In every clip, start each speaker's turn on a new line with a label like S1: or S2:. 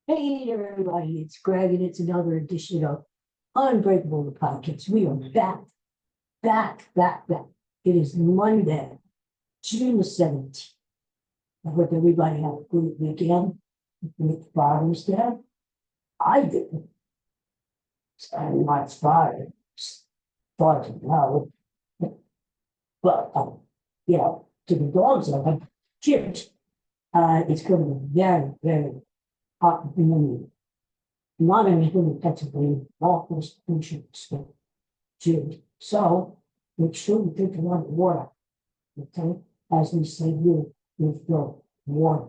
S1: Hey everybody, it's Greg, and it's another edition of Unbreakable the podcast. We are back. It is Monday, June the 17th. I hope everybody had a good weekend with Father's Day. I didn't. I'm not inspired. Started now. But, to the dogs, I'm like, cheers. It's going to be very hot in the mood. Not anything effectively, all those nutrients to. So make sure you drink a lot of water. Okay, as we say, you feel water.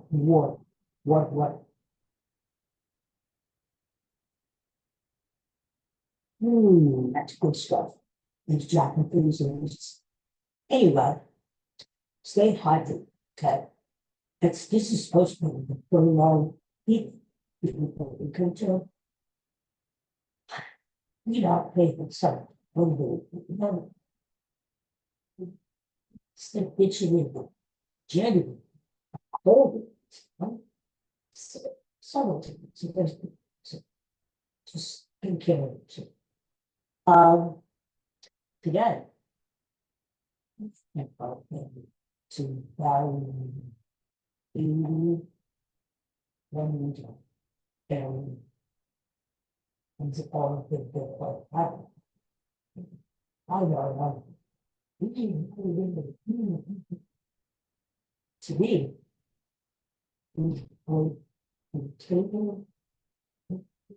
S1: That's good stuff. These Japanese things. Anyway, stay hydrated. Okay, this is supposed to be the prolonged heat. You can tell. You know, pay for some. Still itching in the January, cold. Subtle things. So just be careful. Um, today, to value 81 and it's all of the I know. To me, we taking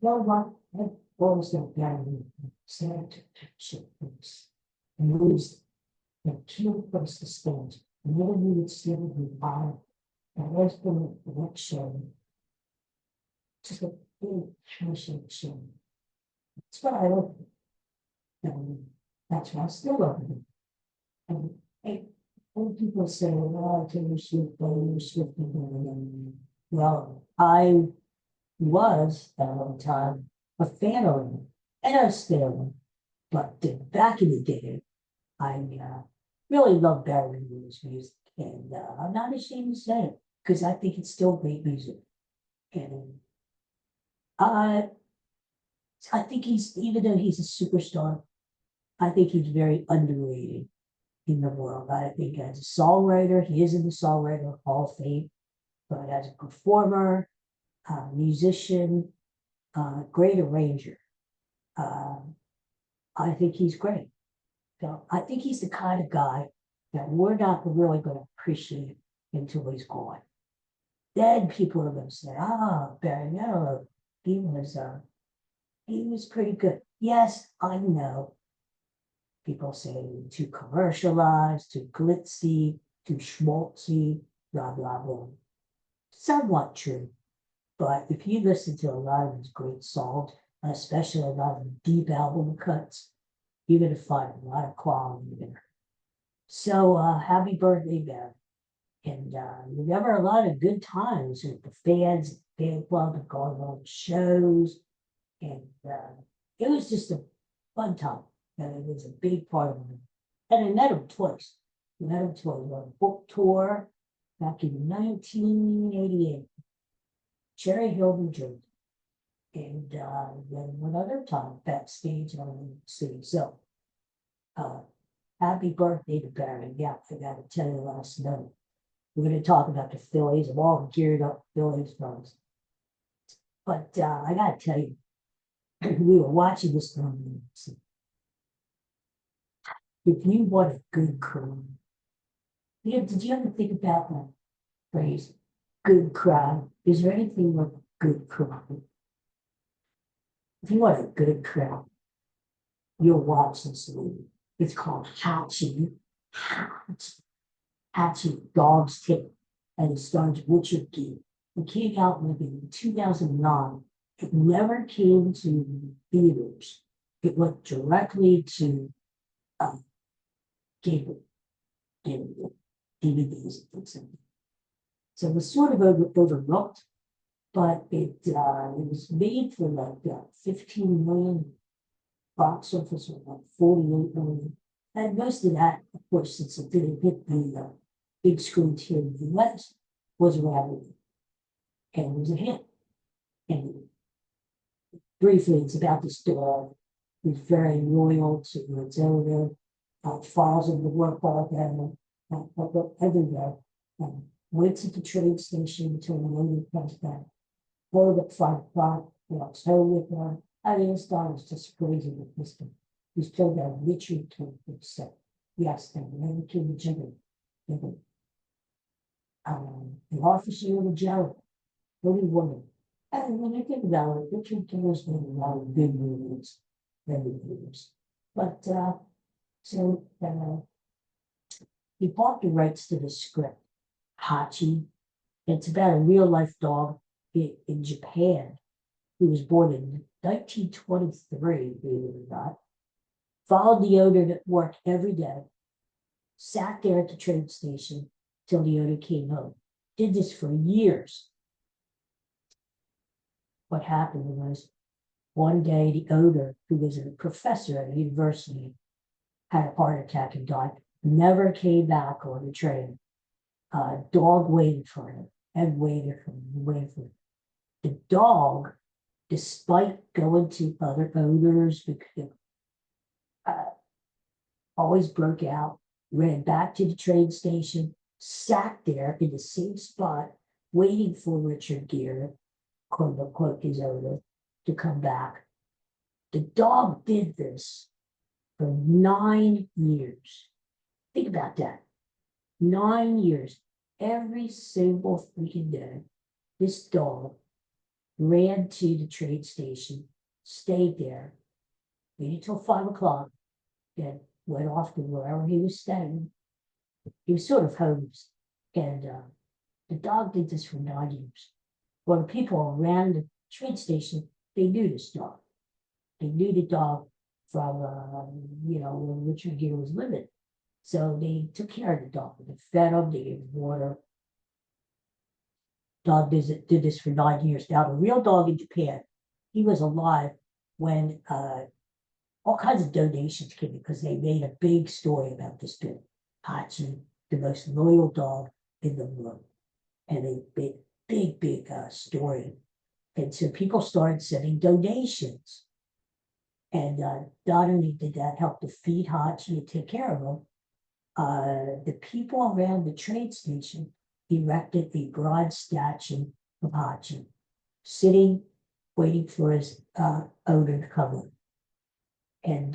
S1: what that boils down sad things and lose the key place to stand. Never needed to be by and there's been an election, just a big transition. That's what I love. And that's why I still love it. And when people say, well, Taylor Swift, well, I was at one time a fan of him, and I still am. But back in the day, I really loved Barry Williams' music, and I'm not ashamed to say it because I think it's still great music. And I, I think even though he's a superstar, I think he's very underrated in the world. I think as a songwriter, he is in the Songwriter Hall of Fame, but as a performer, musician, great arranger, uh, I think he's great. So I think he's the kind of guy that we're not really going to appreciate until he's gone. Then people are going to say, Barry Manilow, he was uh, he was pretty good. Yes, I know. People say too commercialized, too glitzy, too schmaltzy, blah blah blah. Somewhat true, but if you listen to a lot of his great songs, especially a lot of the deep album cuts, you're going to find a lot of quality there. So happy birthday, Barry. And remember a lot of good times with the fans, fan club, and going on shows. And it was just a fun time. And it was a big part of it. And I met him twice. I met him twice on a book tour back in 1988, Cherry Hill, New Jersey. And then one other time backstage on the city. So uh, happy birthday to Barry. Yeah, I forgot to tell you last night. We're going to talk about the Phillies. I'm all geared up Phillies fans. But I got to tell you, we were watching this film. If you want a good crowd, did you ever think about that phrase, good crowd? Is there anything like a good crowd? If you want a good crowd, you'll watch this movie. It's called Hatchie Dog's Tale, and it stars Richard Gere. It came out maybe in 2009. It never came to theaters. It went directly to uh, cable and DVDs and things like that. So it was sort of overlooked, but it was made for like 15 million box office or like 48 million. And most of that, of course, since it didn't hit the big screen here in the US, was around and it was a hit. And briefly, it's about this dog who's very loyal to its owner, follows him to work all day, every day, and waits at the train station until the owner comes back. Home at 5 o'clock, walks home with her. I mean, this dog is just crazy with this one. He's killed a Richard to himself. Yes, and never to the gym. The officer of the jail, pretty woman. And when I think about it, Richard Killer's made a lot of big movies, many movies. But he bought the rights to the script, Hachi. It's about a real life dog in Japan who was born in 1923, believe it or not. Followed the owner to work every day, sat there at the train station till the owner came home. Did this for years. What happened was one day the owner, who was a professor at a university, had a heart attack and died. Never came back on the train. Dog waited for him and waited for him and waited for him. The dog, despite going to other owners, because always broke out, ran back to the train station, sat there in the same spot, waiting for Richard Gere, quote unquote, his owner, to come back. The dog did this for 9 years. Think about that. 9 years. Every single freaking day, this dog ran to the train station, stayed there, waited till 5 o'clock, then went off to wherever he was staying. He was sort of homeless. And the dog did this for 9 years. Well, the people around the train station, they knew this dog. They knew the dog from, when Richard Gere was living. So they took care of the dog. They fed him, they gave him water. Dog did this for 9 years. Now, the real dog in Japan, he was alive when all kinds of donations came because they made a big story about this dog, Hachi, the most loyal dog in the world. And a big story. And so people started sending donations. And not only did that help to feed Hachi and take care of him, the people around the train station erected a bronze statue of Hachi, sitting, waiting for his owner to come in. And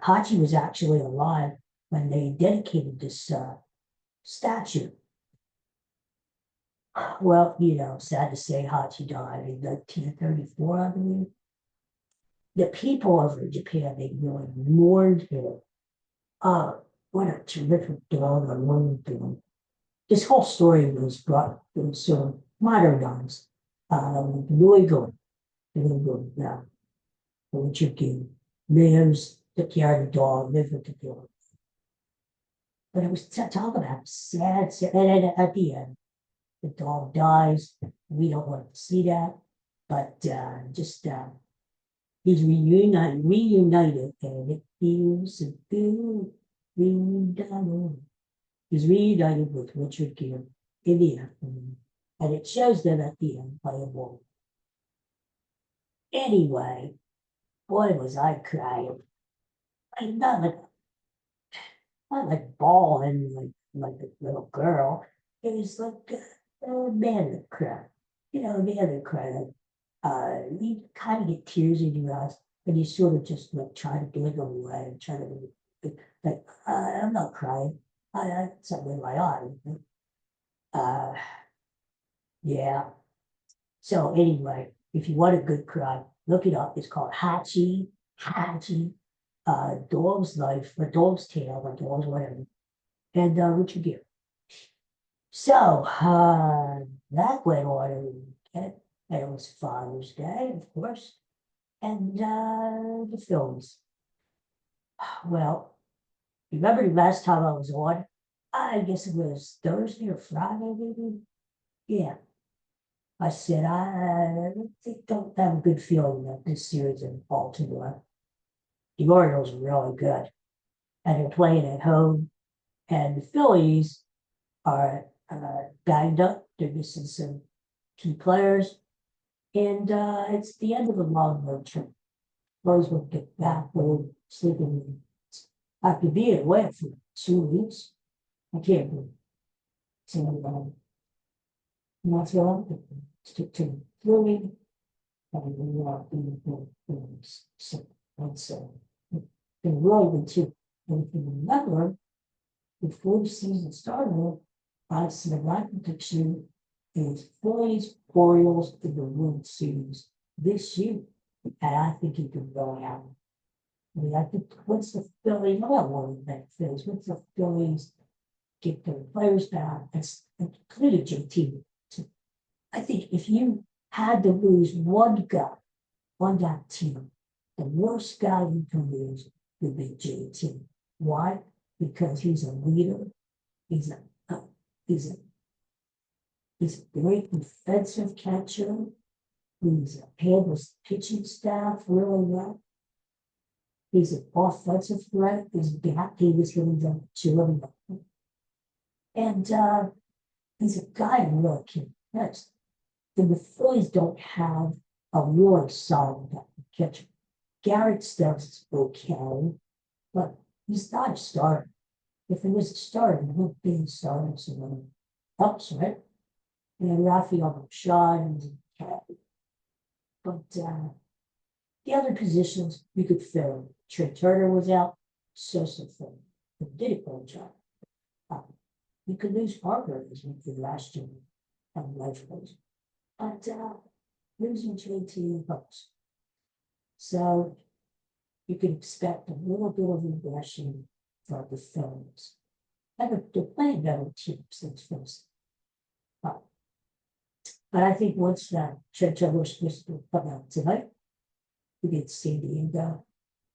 S1: Hachi was actually alive when they dedicated this statue. Well, sad to say, Hachi died in 1934, I believe. The people over in Japan, they really mourned him. What a terrific dog, I love him. This whole story was brought to sort of modernized. Louisville, Richard Gere lives, took care of the dog, lived with the dog. But it was talk about sad, and at the end, the dog dies. We don't want to see that, but he's reunited, and it feels so good. Reunited. He's reunited with Richard Gere in the afternoon, and it shows them at the end by a wall. Anyway, boy, was I crying. Not like bawling like a little girl. It was like a man that cried. The other cried. You kind of get tears in your eyes, and you sort of just like try to blink them away and try to like, I'm not crying. I had something in my eye. Yeah. So anyway, if you want a good cry, look it up. It's called Hachi, Dog's Life, or Dog's Tale, or Dog's whatever. And Richard Gere. So that went on, and it was Father's Day, of course, and the films. Well, remember the last time I was on? I guess it was Thursday or Friday, maybe. Yeah, I said I don't have a good feeling about this series in Baltimore. The Orioles are really good, and they're playing at home, and the Phillies are banged up. They're missing some key players. And it's the end of a long road trip. Boys will get back, they'll sleep in. After being away for 2 weeks, I can't believe it. So, and that's what I'm thinking. Stick to Philly, and we are being good things. So, that's been really good too. And if you remember, before the season started, I said my prediction is Phillies, Orioles in the World Series this year. And I think it could go out. I mean, I think once the Phillies, I don't want to make Phillies, once the Phillies get their players back, it's including JT. I think if you had to lose one guy on that team, the worst guy you can lose would be JT. Why? Because he's a leader. He's a he's a he's a great defensive catcher. He's handles pitching staff really well. He's an offensive threat. His bat, he was really done to him. And he's a guy who really can catch. And the Phillies don't have a really solid catcher. Garrett Stubbs is okay, but he's not a starter. If he was a starter, he would be a starter. So helps, right? And Rafael Shaw but the other positions you could fill. Trey Turner was out, so did a great job. You could lose Harper as we did last year on life coach. But losing JT helps. So you can expect a little bit of regression for the Phillies. And they're playing better teams than Phillies. But I think once that Trey Turner was supposed to come out tonight, we get San Diego.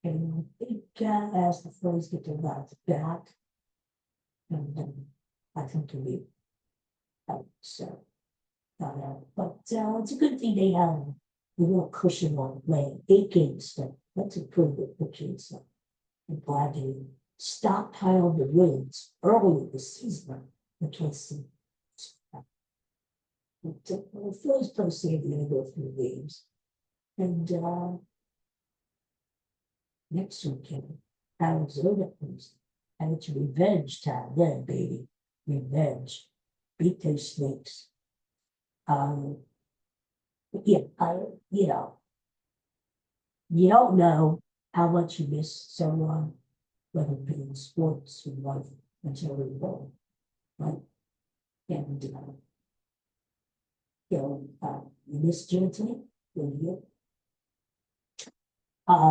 S1: And I think as the Phillies get their guys back, and I think it'll be out. So, but it's a good thing they have a little cushion on playing 8 games. So that's a pretty good cushion. So I'm glad they stockpiled the wins early in the season, which was the Phillies play San Diego 3 games. And next weekend, Arizona plays. And it's revenge time then, baby. Revenge. Beat those snakes. Yeah, you know, you don't know how much you miss someone, whether it be in sports or life, until you're born, right? And you miss Gently, you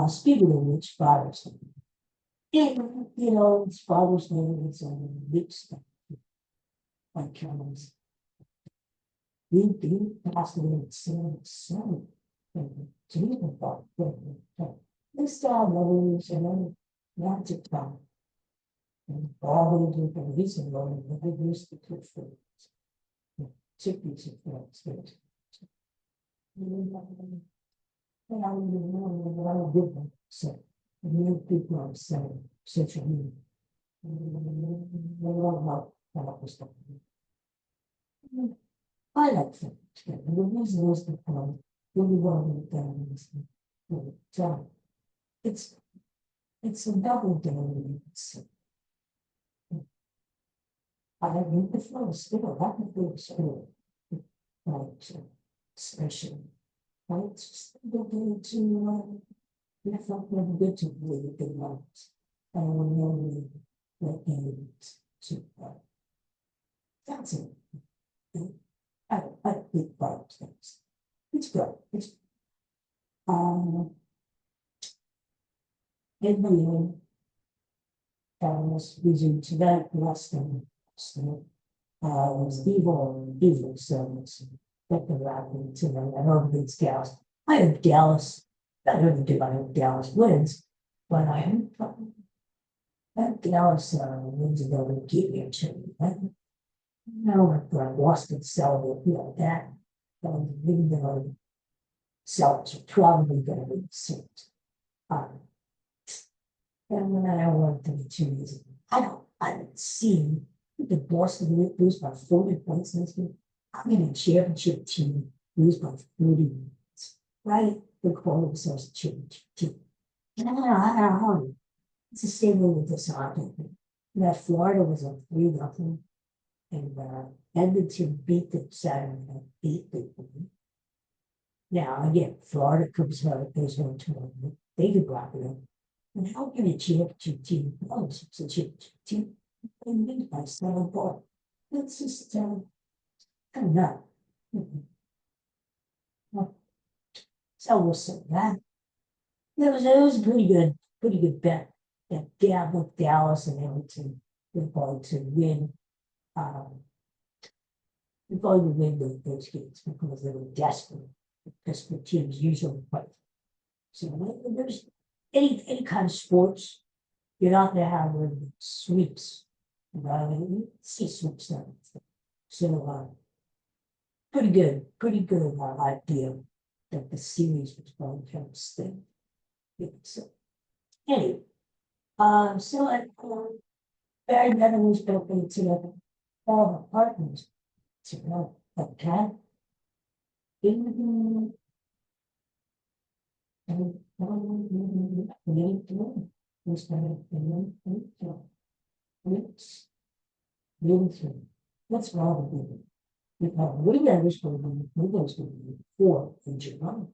S1: speaking of which, Father's Day. And, it's Father's Day, it's a big stuff. Like, we passed away at 77. And to me, I thought, this guy knows, and then not to come. And all the different reasons why they used to put for chickens and things. And I don't even know what I would give them. So, many people are saying, social media. They don't know how to stop. I like them. And the reason is because really well done in this job. It's a double day. I need the flow still, I can feel still. Like, special. Right? It's just the day to, we felt really good to believe in light. And we know what aims to, that's it. I think about things. It's good. It's, in the end, was using tonight less than evil service. But the rapping tonight, I hope it's Dallas. I hope Dallas, I don't think I hope Dallas wins, but I hope Dallas wins another game or two. No, like Boston celebrate, that. Even though Celtics are probably going to be the and when I want to be 2 years ago, I haven't seen the Boston lose by 40 points this year. I'm in a championship team lose by 30 minutes, right? They call themselves change. And I don't know. It's the same way with this argument. That Florida was a 3-0, and Edmonton beat them Saturday night, beat them. Now again, Florida comes home, goes home tomorrow. They could block it up. And how can a championship team lose? It's a championship team. They win by 7 points. That's just kind of nut. So we'll say that. It was a pretty good bet. That with Dallas and Edmonton, we're going to win. We're going to win those games because they were desperate. Desperate teams usually play. So when there's any kind of sports, you're not going to have sweeps. You see sweeps now. So pretty good idea that the series was going to stay. So anyway, so Barry Meadows built into all the partners. So okay. What's wrong with it? Williams going to be 4 in July.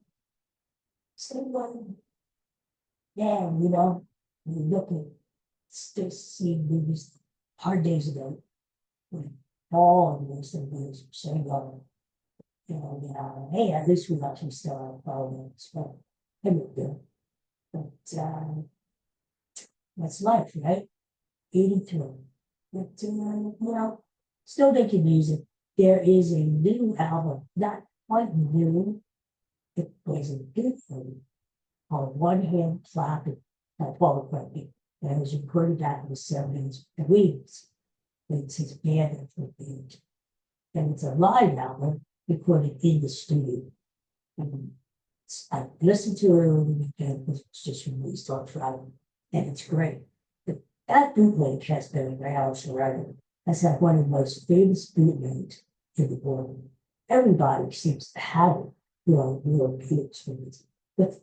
S1: So, yeah, you look at still seeing movies hard days ago. When all of those things saying, hey, at least we actually still have problems, but but that's life, right? 83. But still they can use it. There is a new album, not quite new. It was a good thing called One Hand Clapping by Paul McCartney. And it was recorded back in the 70s. And it's his band and it's a live album recorded in the studio. And I listened to it over the weekend because it's just released on Friday, and it's great. But that bootleg has been around forever. That's like one of the most famous bootlegs in the world. Everybody seems to have it, real famous for it. But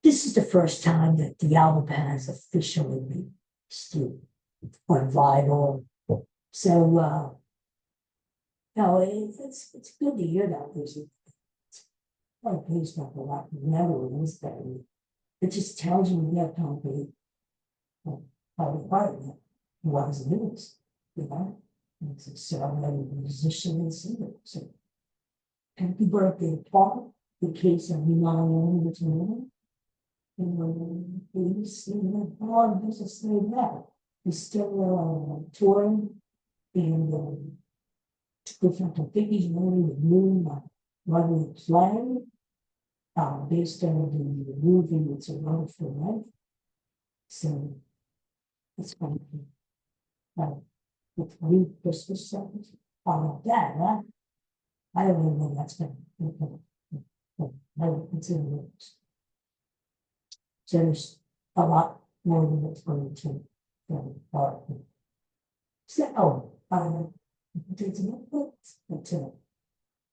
S1: this is the first time that the album has officially been released on vinyl. So it's good to hear that music. Like based off a lot never is that it just tells you that company how the part of it was news, It's a ceremony musician and singer. So happy birthday, Paul, in case of Manilow this morning. And please, Paul doesn't say that. He's still touring and different activities, running the moon, running the play. Based on the movie, It's a Wonderful Life. So it's going to be with new Christmas songs. That, huh? I don't know when that's going to be. I would consider it. So there's a lot more than it's going to be. So,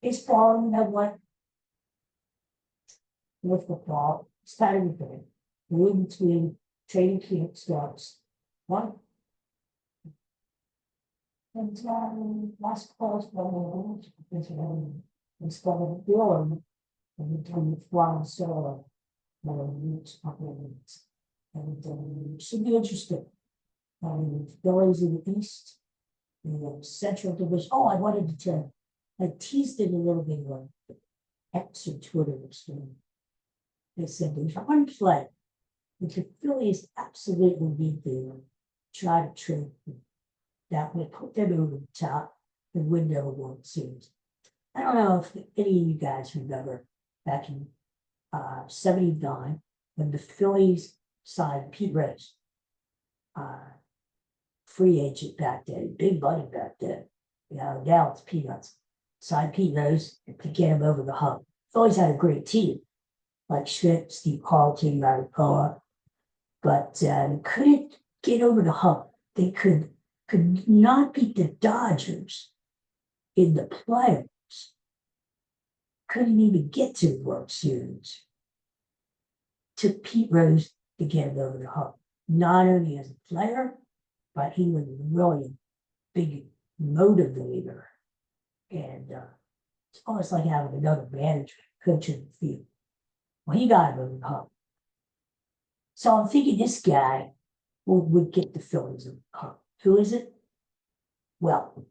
S1: it's fall, what? With the fall, starting again. The in between training camp starts. One. And last call's instead of doing and we do the flying solo. And should be interesting. Phillies in the East, the Central Division. Oh, I wanted to tell. I teased it a little bit on X or Twitter. They said there's one play which the Phillies absolutely need to try to trade that would put them over the top and win their World Series. I don't know if any of you guys remember back in '79 when the Phillies signed Pete Rose, free agent back then, big money back then. Now it's peanuts. Signed Pete Rose to get him over the hump. Phillies had a great team, like Schmidt, Steve Carlton, Maricola, but couldn't get over the hump. They could not beat the Dodgers in the playoffs. couldn't even get to the World Series. Took Pete Rose to get it over the hump, not only as a player, but he was really a big motivator. And it's almost like having another manager, coach in the field. Well, he got it over the hump. So I'm thinking this guy would get the Phillies over the hump. Who is it? Well,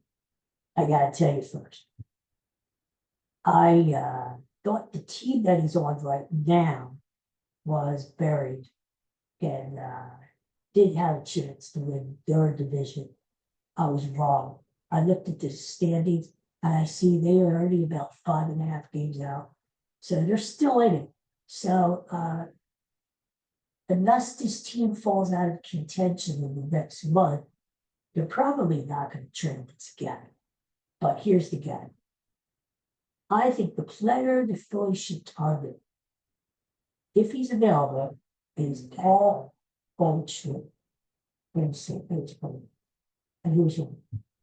S1: I got to tell you first. I thought the team that he's on right now was buried and did have a chance to win their division. I was wrong. I looked at the standings and I see they are already about 5.5 games out. So they're still in it. So unless this team falls out of contention in the next month, they're probably not going to trade this guy. But here's the guy. I think the player the Phillies should target, if he's available, is Paul Goldschmidt from St. Petersburg. And here's one.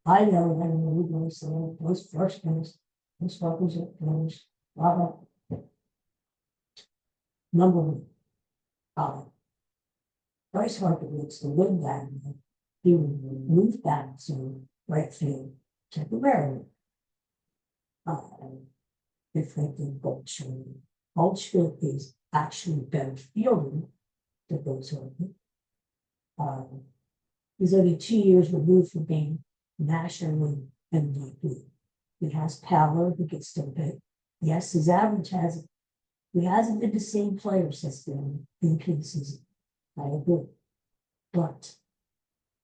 S1: I know that when we go to those first base, those fuckers at first, number one. Bryce Harper looks to win that. He would move back to right field temporarily. If they did Goldschmidt. Goldschmidt is actually better fielding than Goldschmidt. He's only 2 years removed from being nationally MVP. He has power, he gets to hit. Yes, his average hasn't been the same player since the MVP season. I agree. But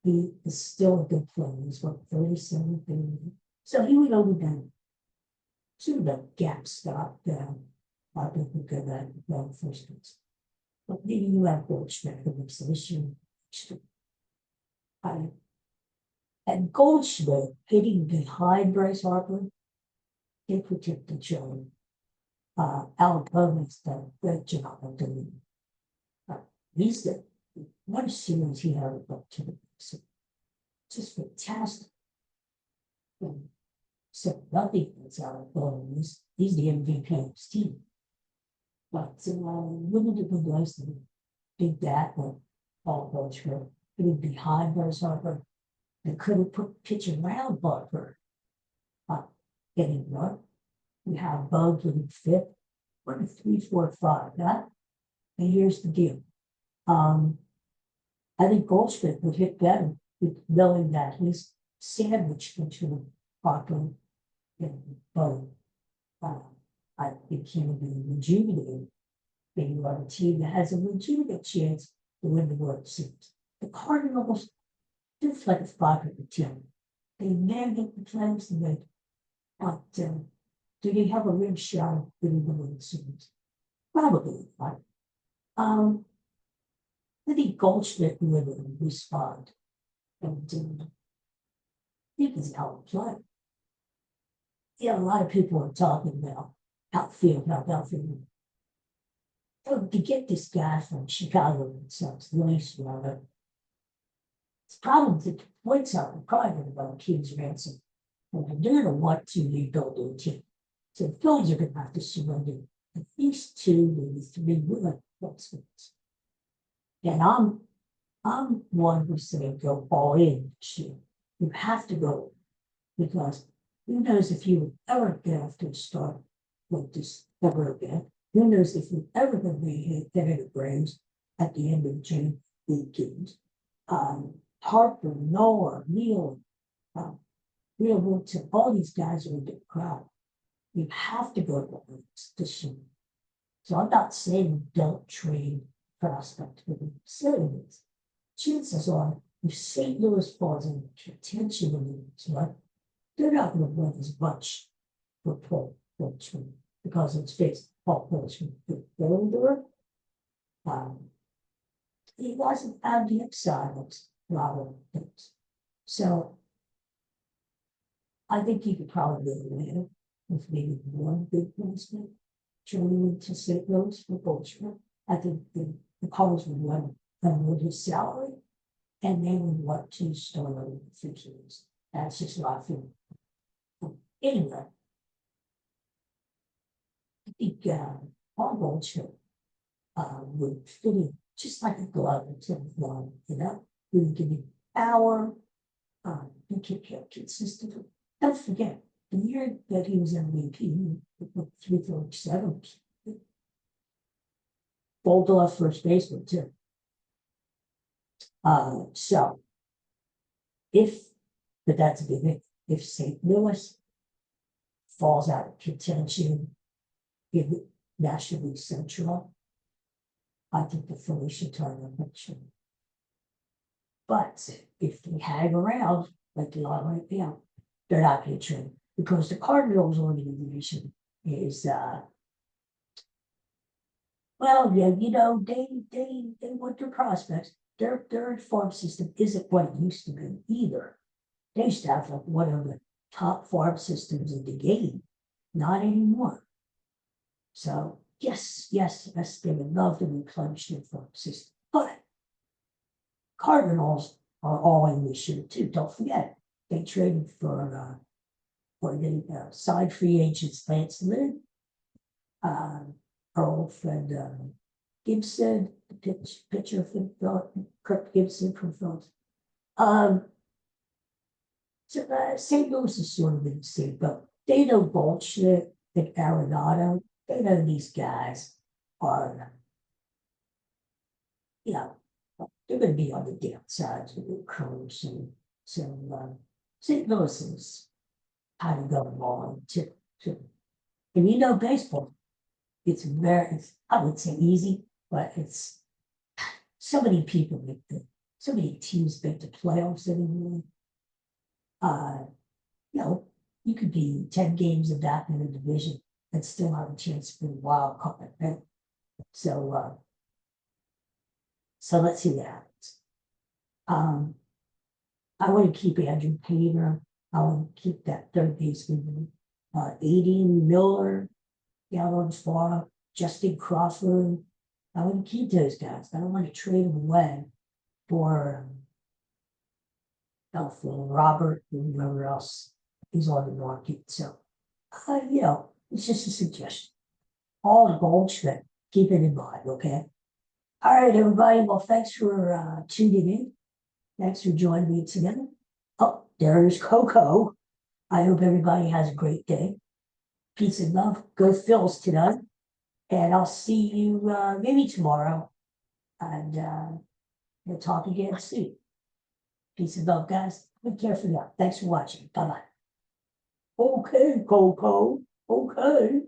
S1: he is still a good player. He's what, 37 billion. So he would only be sort of a gap stop down. I think we could have well first base. But maybe you have Goldschmidt who makes the issue. And Goldschmidt hitting behind Bryce Harper, they protect the children. Alabama's done a great job of doing it. He's the one series he had up to the just fantastic. So nothing that's out of Bowman. He's the MVP of his team. But wouldn't it be nice to big that with Paul Goldschmidt hitting behind Bryce Harper? They could have put pitch around Harper. Getting one. We have Bugs with the fifth. 1, 2, 3, 4, 5. That. And here's the deal. I think Goldschmidt would hit better with knowing that he's sandwiched between Harper and Bug. I think he would be rejuvenated. Being on a team that has a legitimate chance to win the World Series. The Cardinals, just like a 500 team. They mandate the plans to make, but do they have a real shot of winning the World Series? Probably not. I think Goldschmidt would respond, and he was out play. Yeah, a lot of people are talking about outfield. So to get this guy from Chicago themselves, nice runner. It's probably the points out the private about King's Ransom. And they're going to want to rebuild their team. So the Phillies are going to have to surrender at least 2, maybe 3 willing prospects. And I'm one who's saying go all in this year. You have to go because who knows if you would ever get off to a start like this ever again. Who knows if you're ever going to be hit the Braves at the end of June weekend. Harper, Noah, Neal, Real Wilton, all these guys are in the crowd. You have to go to the Braves this year. So I'm not saying don't trade prospect for the facilities. Chances are, if St. Louis falls in contention in the next month, they're not going to win as much for Paul Goldschmidt because it's faced Paul Goldschmidt the older. He wasn't on the upside of a lot of things. So I think he could probably win with maybe one big placement trading into St. Louis for Goldschmidt. I think the Cardinals would want with his salary, and they would want to start over the futures. That's just what I feel. Anyway, think our Goldschmidt would fit in just like a glove into the line, you know? We would give you power, you keep consistent. Don't forget, the year that he was MVP, he put 337. Bowled off first baseman too. So but that's a big thing. If St. Louis falls out of contention in the National League Central, I think the Phillies should turn on pitching. But if they hang around like they are right now, they're not going to trade because the Cardinals organization is well, yeah, you know, they want their prospects. Their farm system isn't what it used to be either. They used to have like one of the top farm systems in the game. Not anymore. So yes, they would love to replenish their farm system. But Cardinals are all in this year too. Don't forget, they traded for they signed free agents Lance Lynn, our old friend Gibson, the pitcher from Kirk Gibson from Phillies. So St. Louis is sort of in the same boat. They know bullshit like Arenado. They know these guys are, you know, they're going to be on the downsides with the curves. And so St. Louis is kind of going along too. And you know, baseball, it's I would say easy, but it's so many people so many teams make the playoffs anymore. You know, you could be 10 games of that in a division and still have a chance for the wild card, right? So let's see what happens. I want to keep Andrew Painter. I want to keep that third baseman, Aiden Miller, down on farm, Justin Crawford. I want to keep those guys. I don't want to trade them away for Robert and whoever else is on the market. So, you know, it's just a suggestion. All Goldschmidt, keep it in mind, okay? All right, everybody. Well, thanks for tuning in. Thanks for joining me together. Oh, there's Coco. I hope everybody has a great day. Peace and love. Go Phils tonight. And I'll see you maybe tomorrow. And we'll talk again soon. Peace and love, guys. Take care for now. Thanks for watching. Bye-bye. Okay, Coco. Okay.